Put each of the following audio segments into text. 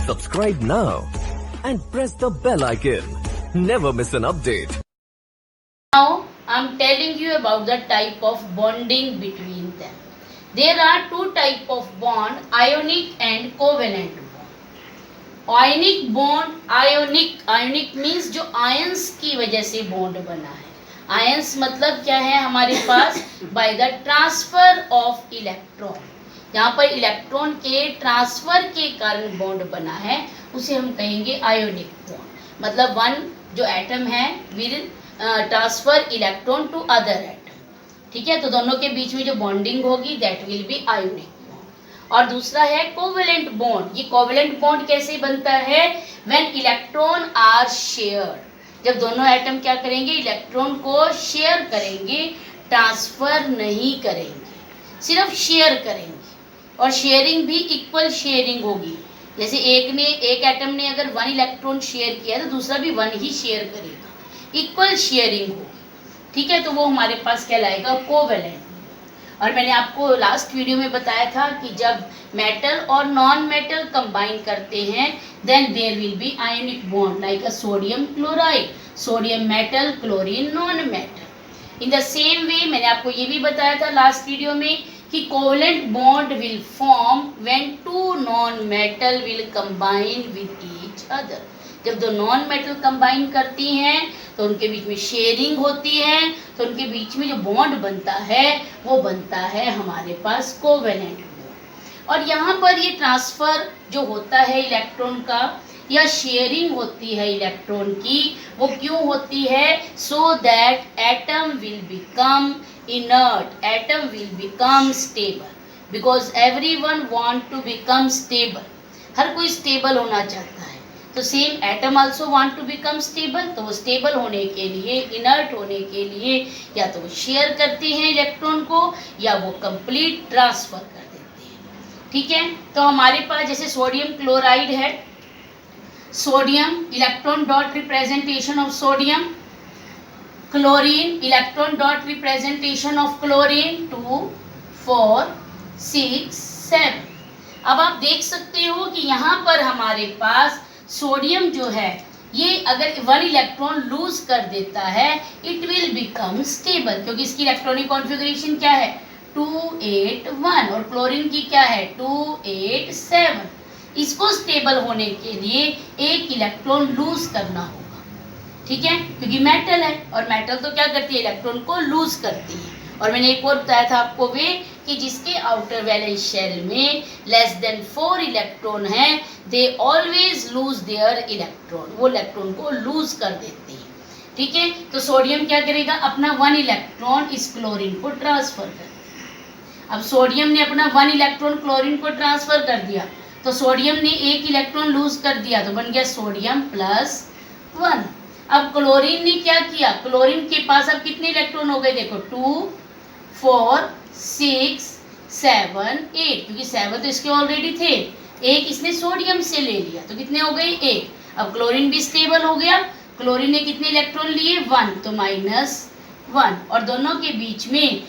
Subscribe now and press the bell icon. Never miss an update. Now I am telling you about the type of bonding between them. There are two types of bond, ionic and covalent bond. Ionic means जो ions की वजह से bond बना है. Ions मतलब क्या है हमारे पास, by the transfer of electron. यहाँ पर इलेक्ट्रॉन के ट्रांसफर के कारण बॉन्ड बना है, उसे हम कहेंगे आयोनिक बॉन्ड. मतलब वन जो एटम है will transfer electron to other atom. ठीक है, तो दोनों के बीच में जो बॉन्डिंग होगी that will be ionic bond. और दूसरा है कोवेलेंट बॉन्ड. ये कोवेलेंट बॉन्ड कैसे बनता है, व्हेन इलेक्ट्रॉन आर शेयर्ड. जब दोनों एटम क्या करेंगे, इलेक्ट्रॉन को शेयर करेंगे, ट्रांसफर नहीं करेंगे, सिर्फ शेयर करेंगे. और शेयरिंग भी इक्वल शेयरिंग होगी. जैसे एक एटम ने अगर 1 इलेक्ट्रॉन शेयर किया तो दूसरा भी 1 ही शेयर करेगा, इक्वल शेयरिंग होगी. ठीक है, तो वो हमारे पास कहलाएगा कोवेलेंट. और मैंने आपको लास्ट वीडियो में बताया था कि जब मेटल और नॉन मेटल कंबाइन करते हैं then there will be ionic bond like a sodium chloride, sodium metal, chlorine non metal. In the same way मैंने आपको ये भी बताया था लास्ट वीडियो में कि covalent bond will form when two non metal will combine with each other. जब दो नॉन मेटल कंबाइन करती हैं तो उनके बीच में शेयरिंग होती है, तो उनके बीच में जो बॉन्ड बनता है वो बनता है हमारे पास कोवेलेंट बॉन्ड. और यहाँ पर ये ट्रांसफर जो होता है इलेक्ट्रॉन का या शेयरिंग होती है इलेक्ट्रॉन की, वो क्यों होती है, so that atom will become inert, atom will become stable, because everyone want to become stable. हर कोई स्टेबल होना चाहता है, तो same atom also want to become stable. तो वो स्टेबल होने के लिए, इनर्ट होने के लिए या तो वो शेयर करते हैं इलेक्ट्रॉन को या वो कंप्लीट ट्रांसफर कर देते हैं. ठीक है, तो हमारे पास जैसे सोडियम क्लोराइड है, sodium electron dot representation of sodium, chlorine electron dot representation of chlorine 2 4 6 7. अब आप देख सकते हो कि यहाँ पर हमारे पास सोडियम जो है ये अगर 1 इलेक्ट्रॉन लूज कर देता है इट विल बिकम स्टेबल, क्योंकि इसकी इलेक्ट्रॉनिक कॉन्फ़िगरेशन क्या है 2 8 1 और क्लोरीन की क्या है 2 8 7. इसको स्टेबल होने के लिए एक इलेक्ट्रॉन लूज करना होगा. ठीक है, क्योंकि मेटल है और मेटल तो क्या करती है, इलेक्ट्रॉन को लूज करती है. और मैंने एक और बताया था आपको वे कि जिसके आउटर वैलेंस शेल में लेस देन 4 इलेक्ट्रॉन है they always lose their electron, वो इलेक्ट्रॉन को लूज कर देते हैं. ठीक है, तो सोडियम क्या करेगा, अपना 1 इलेक्ट्रॉन इस क्लोरीन को ट्रांसफर कर देगा. अब सोडियम ने अपना 1 इलेक्ट्रॉन क्लोरीन को ट्रांसफर कर दिया, तो सोडियम ने 1 इलेक्ट्रॉन लूज कर दिया, तो बन गया सोडियम प्लस 1. अब क्लोरीन ने क्या किया, क्लोरीन के पास अब कितने इलेक्ट्रॉन हो गए, देखो 2 4 6 7 8, क्योंकि 7 तो इसके ऑलरेडी थे, एक इसने सोडियम से ले लिया तो कितने हो गए 1. अब क्लोरीन भी स्टेबल हो गया, क्लोरीन ने कितने इलेक्ट्रॉन लिए 1, तो -1. और दोनों के बीच में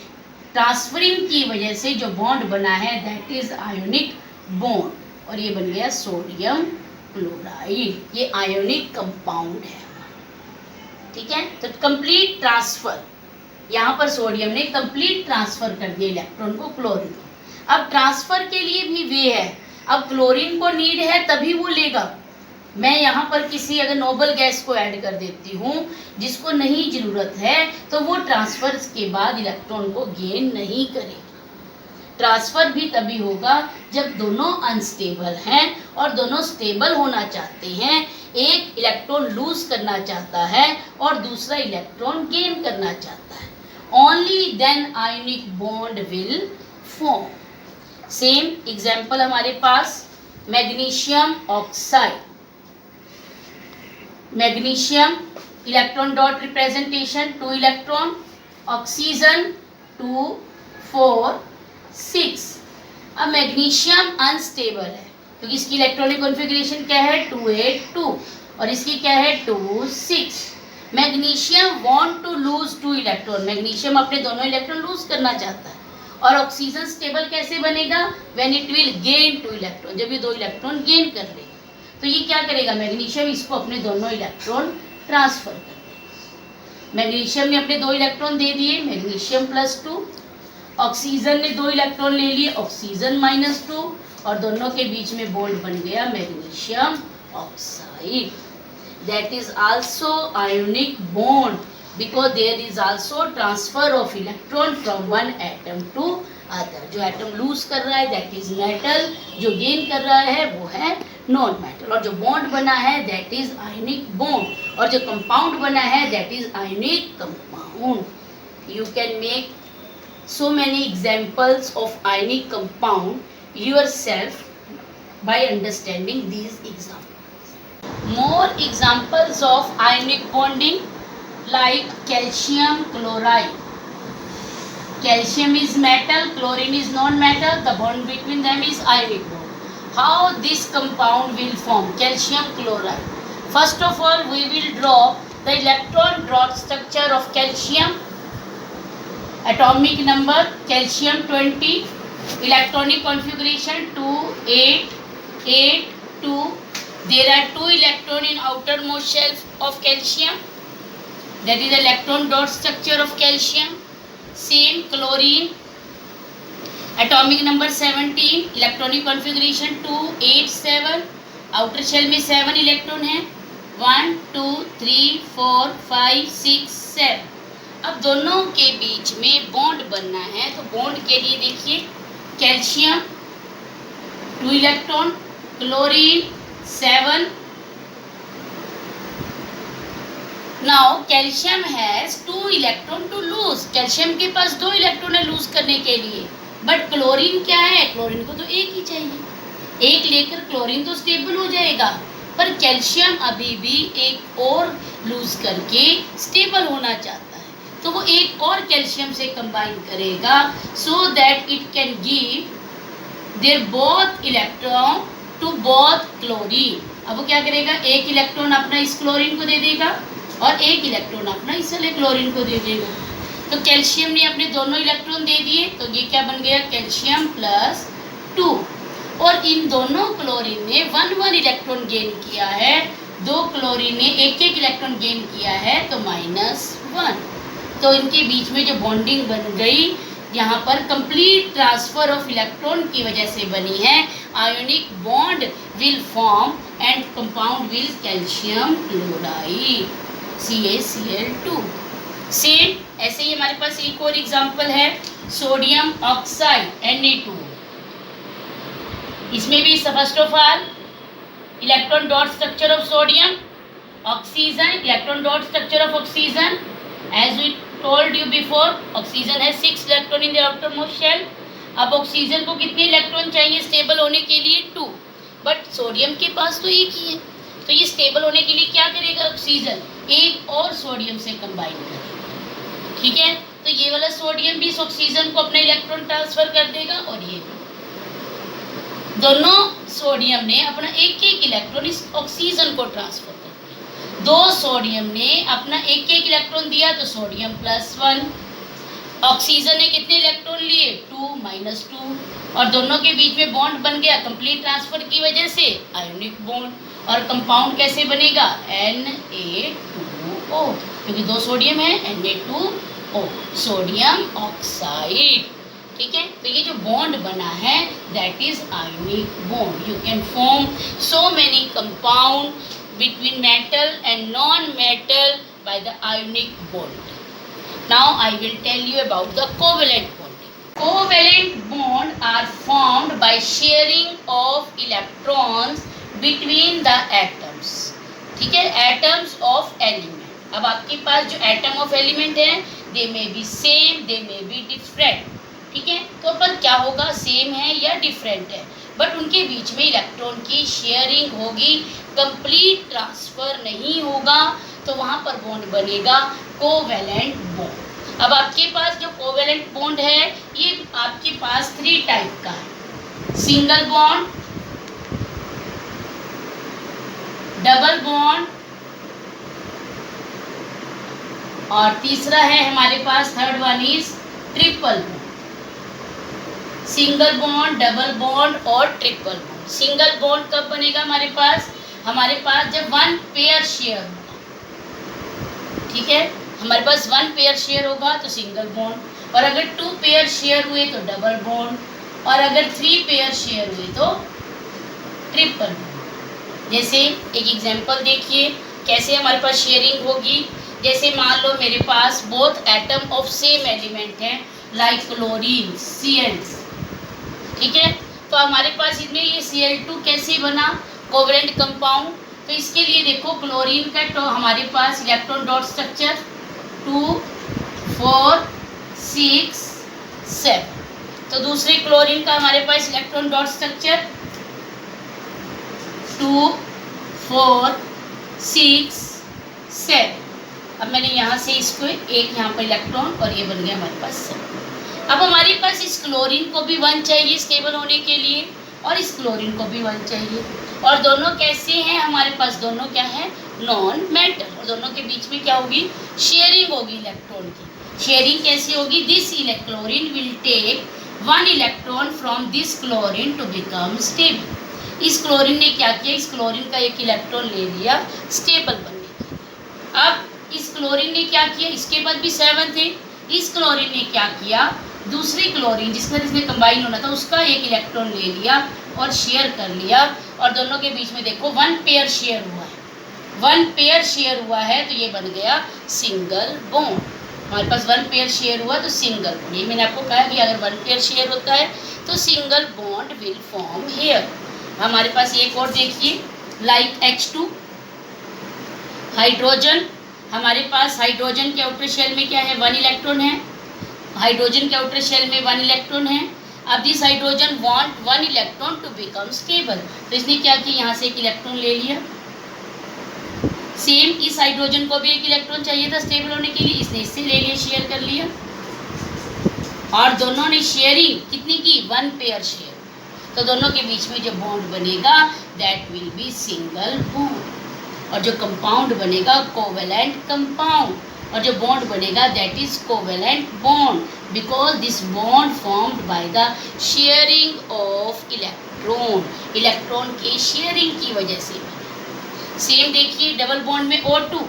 ट्रांसफरिंग की वजह से जो बॉन्ड बना है दैट इज आयोनिक बॉन्ड, और ये बन गया सोडियम क्लोराइड. ये आयोनिक कंपाउंड है. ठीक है, तो कंप्लीट ट्रांसफर, यहाँ पर सोडियम ने कंप्लीट ट्रांसफर कर दिया इलेक्ट्रॉन को क्लोरीन को. अब ट्रांसफर के लिए भी वे है, अब क्लोरीन को नीड है तभी वो लेगा. मैं यहाँ पर किसी अगर नोबल गैस को ऐड कर देती हूँ जिसको नहीं ज़रूरत है तो वो ट्रांसफर के बाद इलेक्ट्रॉन को गेन नहीं करेगा. ट्रांसफर भी तभी होगा जब दोनों अनस्टेबल हैं और दोनों स्टेबल होना चाहते हैं. एक इलेक्ट्रॉन लूज करना चाहता है और दूसरा इलेक्ट्रॉन गेन करना चाहता है. Only then ionic bond will form. Same example हमारे पास magnesium oxide, magnesium electron dot representation 2 electron, oxygen 2 4 6. अब मैग्नीशियम अनस्टेबल है क्योंकि इसकी इलेक्ट्रॉनिक कॉन्फ़िगरेशन क्या है 2 8 2 और इसकी क्या है 2 6. Magnesium want to lose 2 electron, magnesium अपने दोनों इलेक्ट्रॉन लूज करना चाहता है. और ऑक्सीजन स्टेबल कैसे बनेगा, when it will gain 2 electron, जब ये 2 इलेक्ट्रॉन गेन कर लेगा. तो ये क्या करेगा, मैग्नीशियम इसको अपने दोनों इलेक्ट्रॉन ट्रांसफर कर देगा। मैग्नीशियम ने अपने 2 इलेक्ट्रॉन दे दिए, मैग्नीशियम +2। ऑक्सीजन ने 2 इलेक्ट्रॉन ले लिए, ऑक्सीजन -2, और दोनों के बीच में बॉन्ड बन गया magnesium oxide. That is also ionic bond because there is also transfer of electron from one atom to other. जो एटम लूज कर रहा है दैट इज मेटल, जो गेन कर रहा है वो है नॉन मेटल, और जो बॉन्ड बना है दैट इज आयोनिक बॉन्ड, और जो कंपाउंड बना है that is ionic compound. You can make so many examples of ionic compound yourself by understanding these examples. More examples of ionic bonding like calcium chloride. Calcium is metal, chlorine is non-metal, the bond between them is ionic bond. How this compound will form? Calcium chloride. First of all we will draw the electron dot structure of calcium. Atomic number calcium 20, electronic configuration 2 8 8 2. There are 2 electrons in outermost shell of calcium, that is electron dot structure of calcium. Same chlorine, atomic number 17, electronic configuration 2 8 7, outer shell में 7 electron है, 1 2 3 4 5 6 7। अब दोनों के बीच में bond बनना है, तो bond के लिए देखिए calcium 2 electron, chlorine 7। Now calcium has 2 electron to lose. Calcium के पास 2 इलेक्ट्रॉन है लूज करने के लिए, बट क्लोरीन क्या है, क्लोरीन को तो एक ही चाहिए। एक लेकर क्लोरीन तो स्टेबल हो जाएगा, पर कैल्शियम अभी भी एक और लूज करके स्टेबल होना चाहता है, तो वो एक और कैल्शियम से कंबाइन करेगा so that it can give their both electron to both chlorine. अब वो क्या करेगा, एक इलेक्ट्रॉन अपना इस क्लोरीन को दे देगा और एक इलेक्ट्रॉन अपना इस वाले क्लोरीन को दे देगा। तो कैल्शियम ने अपने दोनों इलेक्ट्रॉन दे दिए, तो ये क्या बन गया, कैल्शियम +2। और इन दोनों क्लोरीन ने 1 इलेक्ट्रॉन गेन किया है, 2 क्लोरीन ने 1 इलेक्ट्रॉन गेन किया है, तो -1। तो इनके बीच में जो बॉन्डिंग बन गई यहाँ पर कंप्लीट ट्रांसफर ऑफ इलेक्ट्रॉन की वजह से बनी है। Ionic bond will form and compound will calcium chloride CaCl2। Same ऐसे ही हमारे पास एक और एग्जांपल है सोडियम ऑक्साइड Na2। इसमें भी first of all electron dot structure of sodium, oxygen electron dot structure of oxygen. As we told you before, oxygen has 6 electron in the outermost shell. अब oxygen को कितने electron चाहिए stable होने के लिए, 2, but sodium के पास तो एक ही है, तो ये स्टेबल होने के लिए क्या करेगा, ऑक्सीजन एक और सोडियम से कंबाइन करेगा। ठीक है, तो ये वाला सोडियम भी इस ऑक्सीजन को अपने इलेक्ट्रॉन ट्रांसफर कर देगा, और ये दोनों सोडियम ने अपना एक इलेक्ट्रॉन इस ऑक्सीजन को ट्रांसफर कर दिया। 2 सोडियम ने अपना एक इलेक्ट्रॉन दिया, तो सोडियम +1। ऑक्सीजन ने कितने इलेक्ट्रॉन लिए, 2 -2, और दोनों के बीच में बॉन्ड बन गया कंप्लीट ट्रांसफर की वजह से आयोनिक बॉन्ड। और कंपाउंड कैसे बनेगा, Na2O, क्योंकि 2 सोडियम है, Na2O सोडियम ऑक्साइड। ठीक है, तो ये जो बॉन्ड बना है that is ionic bond. You can form so many compound between metal and non-metal by the ionic bond. Now I will tell you about the covalent bonding. Covalent bond are formed by sharing of electrons between the atoms. ठीक है, atoms of element. अब आपके पास जो atom of element है they may be same, they may be different. ठीक है, तो पर क्या होगा, सेम है या डिफरेंट है, बट उनके बीच में इलेक्ट्रॉन की शेयरिंग होगी, कंप्लीट ट्रांसफर नहीं होगा, तो वहाँ पर बॉन्ड बनेगा कोवेलेंट बॉन्ड। अब आपके पास जो कोवेलेंट बॉन्ड है ये आपके पास 3 टाइप का है, सिंगल बॉन्ड, डबल बॉन्ड, और तीसरा है हमारे पास third one is triple bond. Single bond, double bond और ट्रिपल बॉन्ड। सिंगल बॉन्ड कब बनेगा हमारे पास, हमारे पास जब वन पेयर शेयर होगा, ठीक है, हमारे पास वन पेयर शेयर होगा तो सिंगल बॉन्ड, और अगर टू पेयर शेयर हुए तो डबल बॉन्ड, और अगर थ्री पेयर शेयर हुए तो ट्रिपल बॉन्ड। जैसे एक एग्जांपल देखिए कैसे हमारे पास शेयरिंग होगी। जैसे मान लो मेरे पास both atom of same element हैं, लाइक क्लोरीन Cl, ठीक है, तो हमारे पास इसमें ये Cl2 कैसे बना, कोवेलेंट कंपाउंड। तो इसके लिए देखो क्लोरीन का तो हमारे पास इलेक्ट्रॉन डॉट स्ट्रक्चर 2 4 6 7, तो दूसरे क्लोरीन का हमारे पास इलेक्ट्रॉन डॉट स्ट्रक्चर 2 4 6 7। अब मैंने यहाँ से इसको एक यहाँ पर इलेक्ट्रॉन और ये बन गया हमारे पास 7। अब हमारे पास इस क्लोरीन को भी 1 चाहिए स्टेबल होने के लिए, और इस क्लोरीन को भी 1 चाहिए, और दोनों कैसे हैं हमारे पास, दोनों क्या है, नॉन मेटल, और दोनों के बीच में क्या होगी, शेयरिंग होगी इलेक्ट्रॉन की। शेयरिंग कैसी होगी, this chlorine will take 1 electron from this chlorine to become stable. इस क्लोरीन ने क्या किया, इस क्लोरीन का एक इलेक्ट्रॉन ले लिया स्टेबल बनने के लिए। अब इस क्लोरीन ने क्या किया, इसके पास भी 7 थे, इस क्लोरीन ने क्या किया, दूसरी क्लोरीन जिसका इसमें कंबाइन होना था उसका एक इलेक्ट्रॉन ले लिया और शेयर कर लिया, और दोनों के बीच में देखो 1 पेयर शेयर हुआ है, 1 पेयर शेयर हुआ है तो ये बन गया सिंगल बॉन्ड। हमारे पास 1 पेयर शेयर हुआ तो सिंगल बॉन्ड, ये मैंने आपको कहा कि अगर 1 पेयर शेयर होता है तो single bond will form here. हमारे पास एक और देखिए, लाइक H2 हाइड्रोजन, हमारे पास हाइड्रोजन के आउटर शेल में क्या है, 1 इलेक्ट्रॉन है, हाइड्रोजन के आउटर शेल में 1 इलेक्ट्रॉन है। अब this hydrogen want 1 electron to become stable, तो इसने क्या किया, यहाँ से एक इलेक्ट्रॉन ले लिया। सेम इस हाइड्रोजन को भी एक इलेक्ट्रॉन चाहिए था स्टेबल होने के लिए, इसने इससे ले लिया, शेयर कर लिया, और दोनों ने शेयरिंग कितनी की, 1 पेयर शेयर, तो दोनों के बीच में जो बॉन्ड बनेगा that will be single bond, और जो कंपाउंड बनेगा कोवेलेंट कंपाउंड, और जो बॉन्ड बनेगा that is covalent bond, because this bond formed by the sharing of electron, electron के शेयरिंग की वजह से। सेम देखिए डबल बॉन्ड में O2,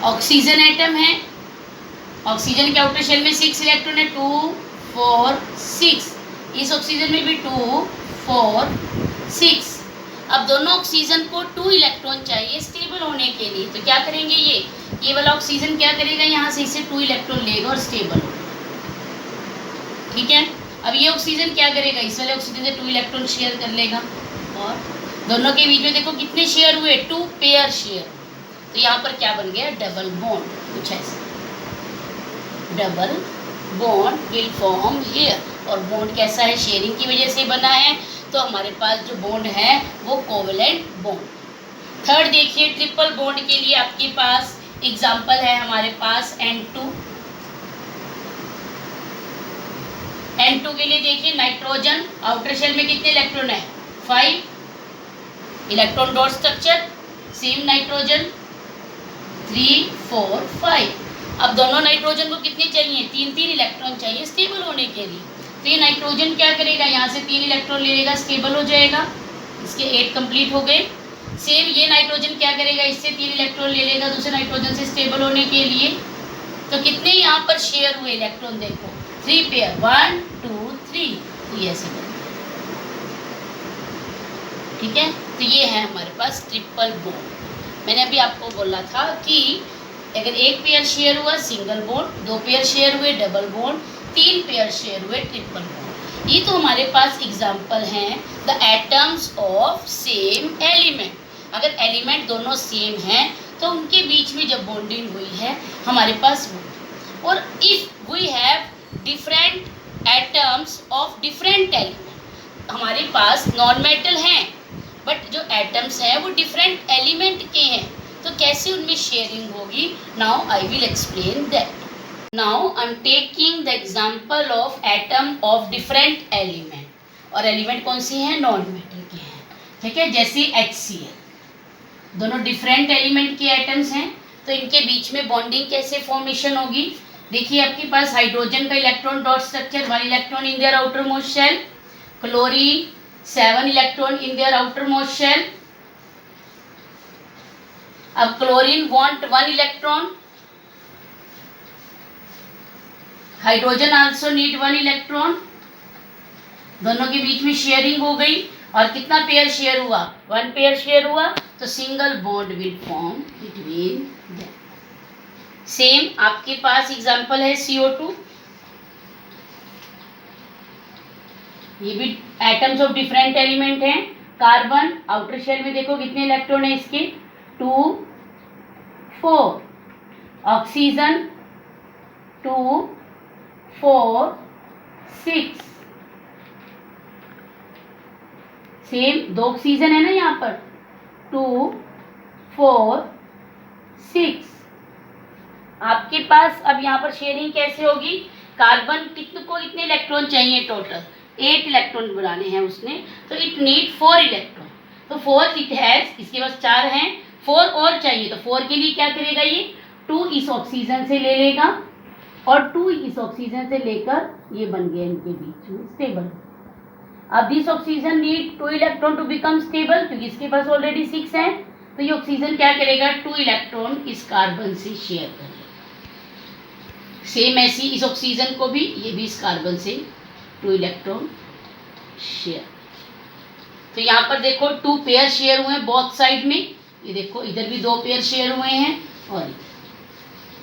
ऑक्सीजन एटम है, ऑक्सीजन के आउटर शेल में 6 इलेक्ट्रॉन है, 2 4 6, इस ऑक्सीजन में भी 2 4 6। अब दोनों ऑक्सीजन को 2 इलेक्ट्रॉन चाहिए स्टेबल होने के लिए, तो क्या करेंगे, ये वाला ऑक्सीजन क्या करेगा, यहाँ से इसे 2 इलेक्ट्रॉन लेगा और स्टेबल होगा, ठीक है। अब ये ऑक्सीजन क्या करेगा, इस वाले ऑक्सीजन से 2 इलेक्ट्रॉन शेयर कर लेगा, और दोनों के बीच में देखो कितने शेयर हुए, 2 पेयर शेयर, तो यहाँ पर क्या बन गया, डबल बॉन्ड, कुछ ऐसा, double bond will form here, और बॉन्ड कैसा है, शेयरिंग की वजह से बना है, तो हमारे पास जो बॉन्ड है वो कोवेलेंट बॉन्ड। थर्ड देखिए, ट्रिपल बॉन्ड के लिए आपके पास एग्जांपल है हमारे पास N2। N2 के लिए देखिए नाइट्रोजन, आउटर शेल में कितने इलेक्ट्रॉन है, 5, electron dot structure same nitrogen 3 4 5। अब दोनों नाइट्रोजन को कितने चाहिए, 3 इलेक्ट्रॉन चाहिए स्टेबल होने के लिए, तो ये नाइट्रोजन क्या करेगा, यहाँ से 3 इलेक्ट्रॉन ले लेगा, स्टेबल हो जाएगा, इसके 8 कंप्लीट हो गए। सेम ये नाइट्रोजन क्या करेगा, इससे 3 इलेक्ट्रॉन ले लेगा दूसरे नाइट्रोजन से स्टेबल होने के लिए, तो कितने यहाँ पर शेयर हुए इलेक्ट्रॉन देखो, 3 पेयर, 1 2 3, तो ये ऐसे बनेगा, ठीक है। तो ये है हमारे पास ट्रिपल बॉन्ड। मैंने अभी आपको बोला था कि अगर 1 पेयर शेयर हुआ सिंगल बॉन्ड, 2 पेयर शेयर हुए डबल बॉन्ड, 3 पेयर शेयर हुए ट्रिपल बॉन्ड। ये तो हमारे पास एग्जांपल हैं the atoms of same element. अगर एलिमेंट दोनों सेम हैं तो उनके बीच में जब बॉन्डिंग हुई है हमारे पास वो, और if we have different atoms of different element, हमारे पास नॉन मेटल हैं बट जो एटम्स हैं वो डिफरेंट एलिमेंट के हैं, तो कैसे उनमें शेयरिंग होगी, now I will explain that. Now I am taking the example of atom of different element, और एलिमेंट कौन सी हैं, नॉन मेटल के हैं, ठीक है। जैसे HCl, दोनों डिफरेंट एलिमेंट के एटम्स हैं, तो इनके बीच में बॉन्डिंग कैसे फॉर्मेशन होगी। देखिए आपके पास हाइड्रोजन का electron dot structure, 1 electron in their outer most shell, chlorine 7 electron in their outermost shell. अब chlorine want 1 electron, hydrogen also need 1 electron. दोनों के बीच में शेयरिंग हो गई और कितना पेयर शेयर हुआ? 1 पेयर शेयर हुआ. तो single bond will form between them. Same आपके पास एग्जांपल है CO2. ये भी एटम्स ऑफ डिफरेंट एलिमेंट हैं. कार्बन आउटर शेल में देखो कितने इलेक्ट्रॉन है इसके? 2 4. ऑक्सीजन 2 4 6. सेम 2 ऑक्सीजन है ना यहाँ पर. 2 4 6. आपके पास अब यहाँ पर शेयरिंग कैसे होगी? कार्बन कितने इलेक्ट्रॉन चाहिए? टोटल 8 इलेक्ट्रॉन बनाने हैं उसने, तो इट नीड 4 इलेक्ट्रॉन. तो 4 इट हैज, इसके पास 4 हैं, 4 और चाहिए. तो 4 के लिए क्या करेगा? ये 2 इस ऑक्सीजन से ले लेगा और 2 इस ऑक्सीजन से लेकर ये बन गया इनके बीच में स्टेबल. अब this oxygen need 2 electron to become stable, क्योंकि इसके पास ऑलरेडी 6 है. तो ये ऑक्सीजन क्या करेगा? 2 इलेक्ट्रॉन इस कार्बन से शेयर करेगा. सेम ऐसी इस ऑक्सीजन को भी, ये भी इस कार्बन से 2 इलेक्ट्रॉन शेयर. तो यहाँ पर देखो 2 पेयर शेयर हुए हैं बोथ साइड में. ये देखो इधर भी 2 पेयर शेयर हुए हैं और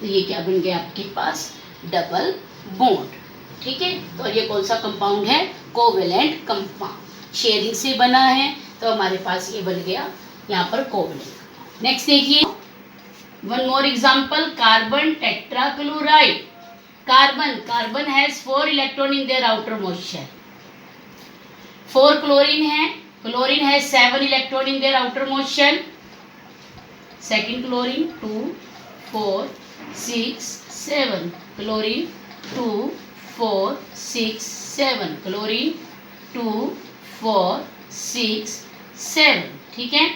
तो ये क्या बन गया आपके पास? Double bond. ठीक है. तो ये कौन सा कंपाउंड है? Covalent compound. शेयरिंग से बना है तो हमारे पास ये बन गया यहाँ पर कोवेलेंट. नेक्स्ट देखिए, one more example, carbon tetrachloride. Carbon has 4 electron in their outermost shell. 4 chlorine है. Chlorine has 7 electron in their outermost shell. Second chlorine 2 4 6 7. Chlorine 2 4 6 7. Chlorine 2 4 6 7. ठीक है.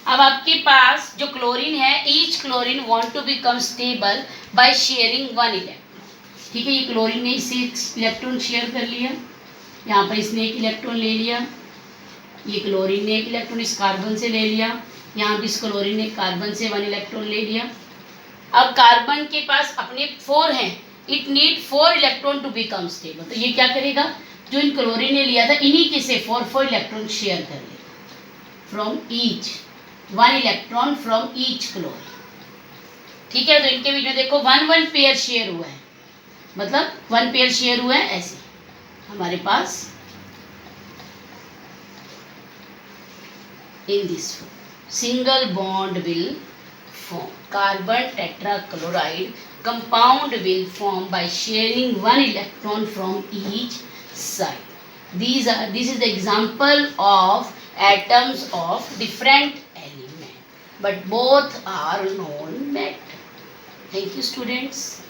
अब आपके पास जो क्लोरीन है, each chlorine want to become stable by sharing 1 electron. ठीक है. ये क्लोरीन ने 6 इलेक्ट्रॉन शेयर कर लिया. यहाँ पर इसने 1 इलेक्ट्रॉन ले लिया. ये क्लोरीन ने 1 इलेक्ट्रॉन इस कार्बन से ले लिया. यहाँ भी इस क्लोरीन ने कार्बन से 1 इलेक्ट्रॉन ले लिया. अब कार्बन के पास अपने 4 हैं. It need 4 electron to become stable. तो ये क्या करेगा? जो इन क्लोरीन ने लिया था इन्हीं के से 4 इलेक्ट्रॉन शेयर कर लेगा from each. 1 electron from each chlorine. ठीक है. तो इनके बीच में देखो 1 पेयर शेयर हुआ है, मतलब 1 पेयर शेयर हुआ है. ऐसे हमारे पास in this single bond will form. Carbon tetrachloride compound will form by sharing 1 electron from each side. This is the example of atoms of different element, but both are known metal. Thank you, students.